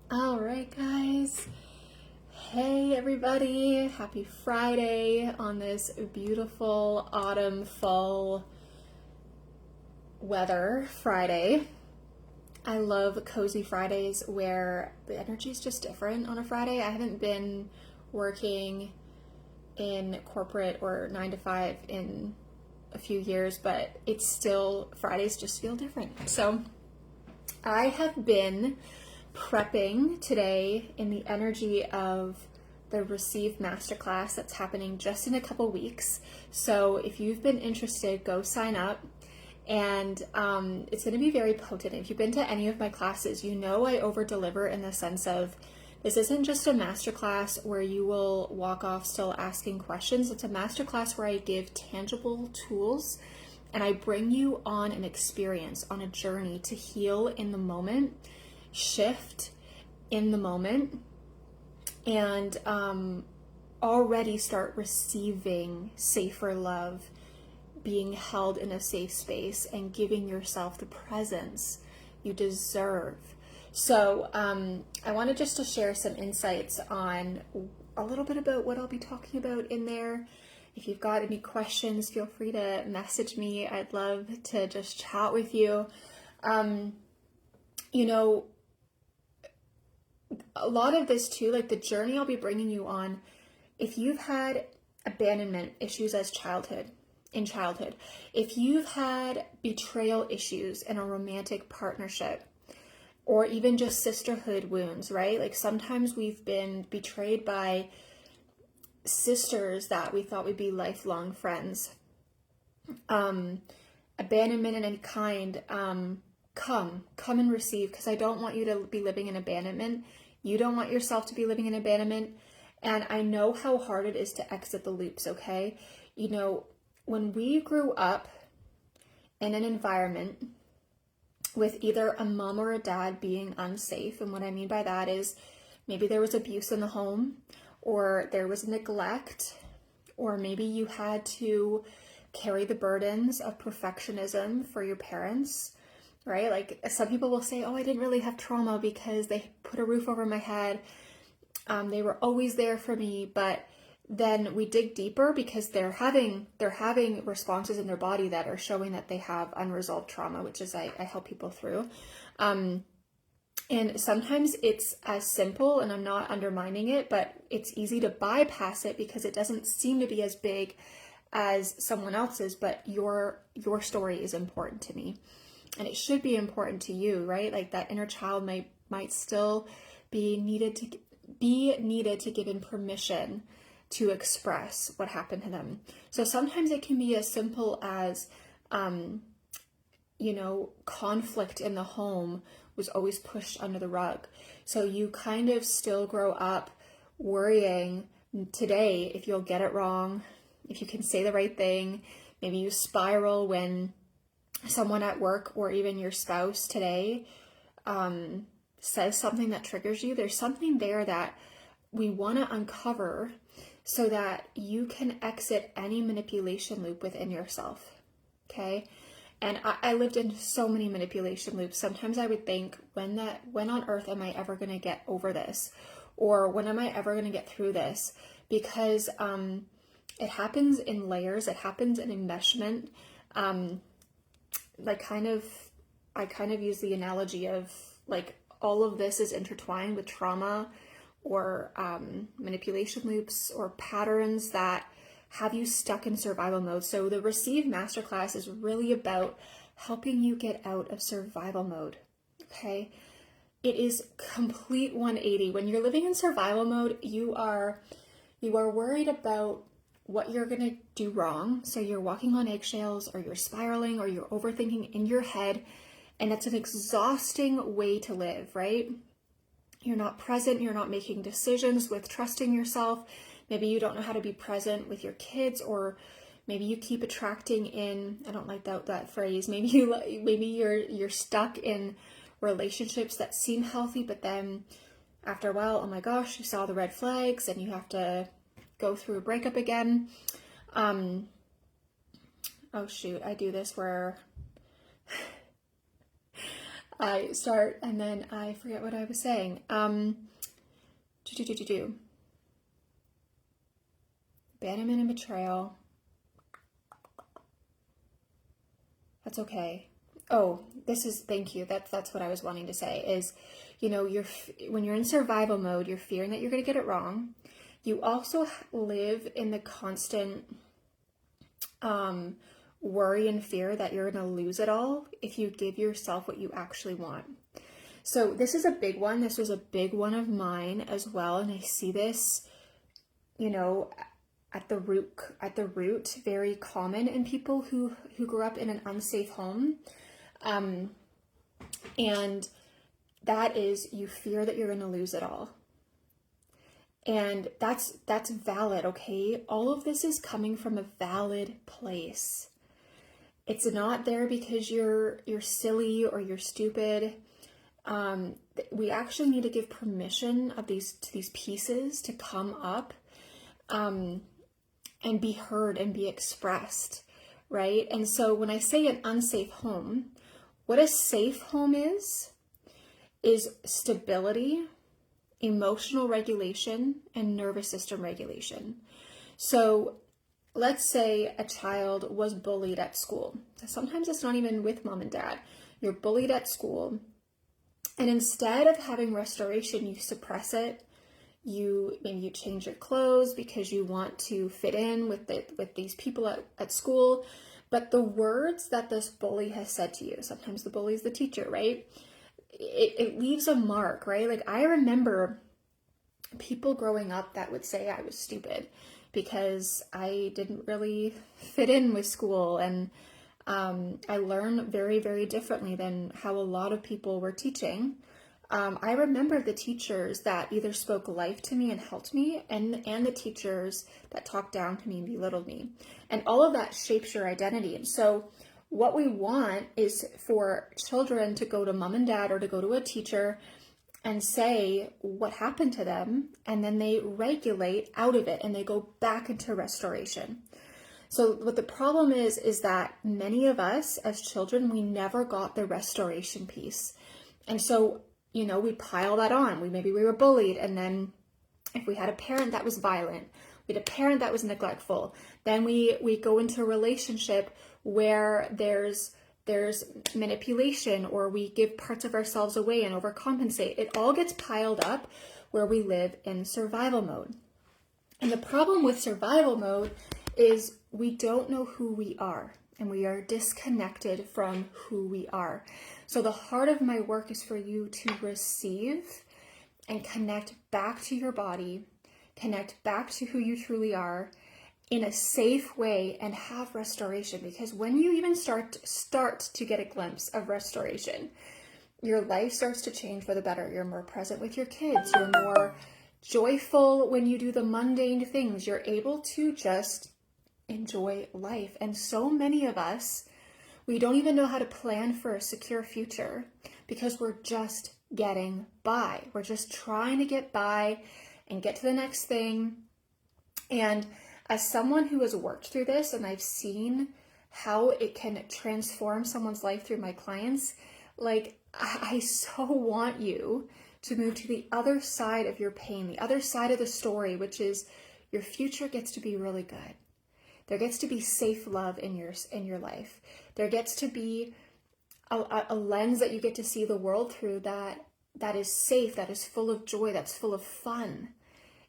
All right, guys. Hey, everybody. Happy Friday on this beautiful autumn fall weather Friday. I love cozy Fridays where the energy is just different on a Friday. I haven't been working in corporate or 9 to 5 in a few years, but it's still, Fridays just feel different. So I have been prepping today in the energy of the Receive Masterclass that's happening just in a couple weeks. So if you've been interested, go sign up. And it's going to be very potent. If you've been to any of my classes, you know I over deliver in the sense of this isn't just a masterclass where you will walk off still asking questions. It's a masterclass where I give tangible tools and I bring you on an experience, on a journey to heal in the moment, shift in the moment, and already start receiving safer love, being held in a safe space, and giving yourself the presence you deserve. So I wanted just to share some insights on a little bit about what I'll be talking about in there. If you've got any questions, feel free to message me. I'd love to just chat with you. You know, a lot of this too, like the journey I'll be bringing you on, if you've had abandonment issues in childhood, if you've had betrayal issues in a romantic partnership, or even just sisterhood wounds, right? Like sometimes we've been betrayed by sisters that we thought would be lifelong friends. Abandonment in any kind, come and receive, because I don't want you to be living in abandonment. You don't want yourself to be living in abandonment. And I know how hard it is to exit the loops, okay? You know, when we grew up in an environment with either a mom or a dad being unsafe, and what I mean by that is maybe there was abuse in the home, or there was neglect, or maybe you had to carry the burdens of perfectionism for your parents, right? Like some people will say, oh, I didn't really have trauma because they put a roof over my head. They were always there for me, but then we dig deeper because they're having responses in their body that are showing that they have unresolved trauma, which is I help people through. And sometimes it's as simple, and I'm not undermining it, but it's easy to bypass it because it doesn't seem to be as big as someone else's, but your story is important to me. And it should be important to you, right? Like that inner child might still be needed to given permission to express what happened to them. So sometimes it can be as simple as, conflict in the home was always pushed under the rug. So you kind of still grow up worrying today if you'll get it wrong, if you can say the right thing. Maybe you spiral when someone at work or even your spouse today says something that triggers you. There's something there that we want to uncover so that you can exit any manipulation loop within yourself, okay? And I lived in so many manipulation loops. Sometimes I would think, when on earth am I ever going to get over this? Or when am I ever going to get through this? Because it happens in layers. It happens in enmeshment. I kind of use the analogy of like all of this is intertwined with trauma or manipulation loops or patterns that have you stuck in survival mode. So the Receive Masterclass is really about helping you get out of survival mode, okay? It is complete 180. When you're living in survival mode, you are worried about what you're going to do wrong. So you're walking on eggshells, or you're spiraling, or you're overthinking in your head. And it's an exhausting way to live, right? You're not present. You're not making decisions with trusting yourself. Maybe you don't know how to be present with your kids, or maybe you keep attracting in, I don't like that phrase. Maybe you're stuck in relationships that seem healthy, but then after a while, oh my gosh, you saw the red flags and you have to go through a breakup again. Oh shoot, I do this where I start and then I forget what I was saying. Abandonment and betrayal. That's okay. Oh, thank you. That's what I was wanting to say is, when you're in survival mode, you're fearing that you're going to get it wrong. You also live in the constant worry and fear that you're going to lose it all if you give yourself what you actually want. So this is a big one. This was a big one of mine as well. And I see this, at the root, very common in people who grew up in an unsafe home. And that is, you fear that you're going to lose it all. And that's valid, okay? All of this is coming from a valid place. It's not there because you're silly or you're stupid. We actually need to give permission to these pieces to come up, and be heard and be expressed, right? And so when I say an unsafe home, what a safe home is stability, emotional regulation, and nervous system regulation. So let's say a child was bullied at school. Sometimes it's not even with mom and dad. You're bullied at school, and instead of having restoration, you suppress it. Maybe you change your clothes because you want to fit in with these people at school. But the words that this bully has said to you, sometimes the bully is the teacher, right? It leaves a mark, right? Like, I remember people growing up that would say I was stupid because I didn't really fit in with school. And I learned very, very differently than how a lot of people were teaching. I remember the teachers that either spoke life to me and helped me, and the teachers that talked down to me and belittled me. And all of that shapes your identity. And so what we want is for children to go to mom and dad or to go to a teacher and say what happened to them, and then they regulate out of it and they go back into restoration. So what the problem is that many of us as children, we never got the restoration piece. And so we pile that on. Maybe we were bullied, and then if we had a parent that was violent, we had a parent that was neglectful, then we go into a relationship where there's manipulation, or we give parts of ourselves away and overcompensate. It all gets piled up where we live in survival mode. And the problem with survival mode is we don't know who we are, and we are disconnected from who we are. So the heart of my work is for you to receive and connect back to your body, connect back to who you truly are in a safe way, and have restoration. Because when you even start to get a glimpse of restoration, your life starts to change for the better. You're more present with your kids. You're more joyful when you do the mundane things. You're able to just enjoy life. And so many of us, we don't even know how to plan for a secure future because we're just getting by. We're just trying to get by and get to the next thing. And as someone who has worked through this, and I've seen how it can transform someone's life through my clients, like, I so want you to move to the other side of your pain, the other side of the story, which is your future gets to be really good. There gets to be safe love in your life. There gets to be a lens that you get to see the world through that is safe, that is full of joy, that's full of fun.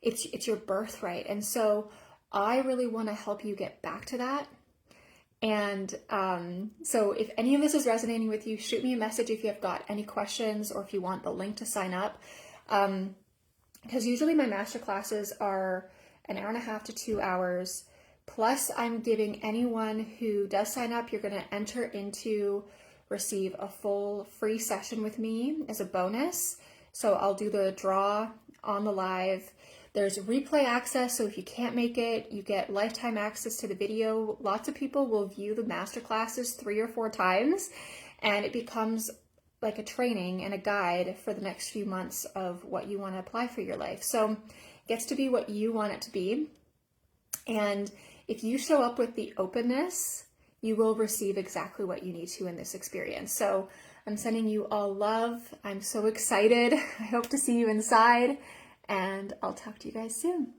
It's your birthright. And so I really want to help you get back to that. And so if any of this is resonating with you, shoot me a message if you have got any questions or if you want the link to sign up. Because usually my masterclasses are an hour and a half to 2 hours. Plus, I'm giving anyone who does sign up, you're going to enter into receive a full free session with me as a bonus. So I'll do the draw on the live. There's replay access, so if you can't make it, you get lifetime access to the video. Lots of people will view the masterclasses 3 or 4 times, and it becomes like a training and a guide for the next few months of what you want to apply for your life. So it gets to be what you want it to be. And if you show up with the openness, you will receive exactly what you need to in this experience. So I'm sending you all love. I'm so excited. I hope to see you inside, and I'll talk to you guys soon.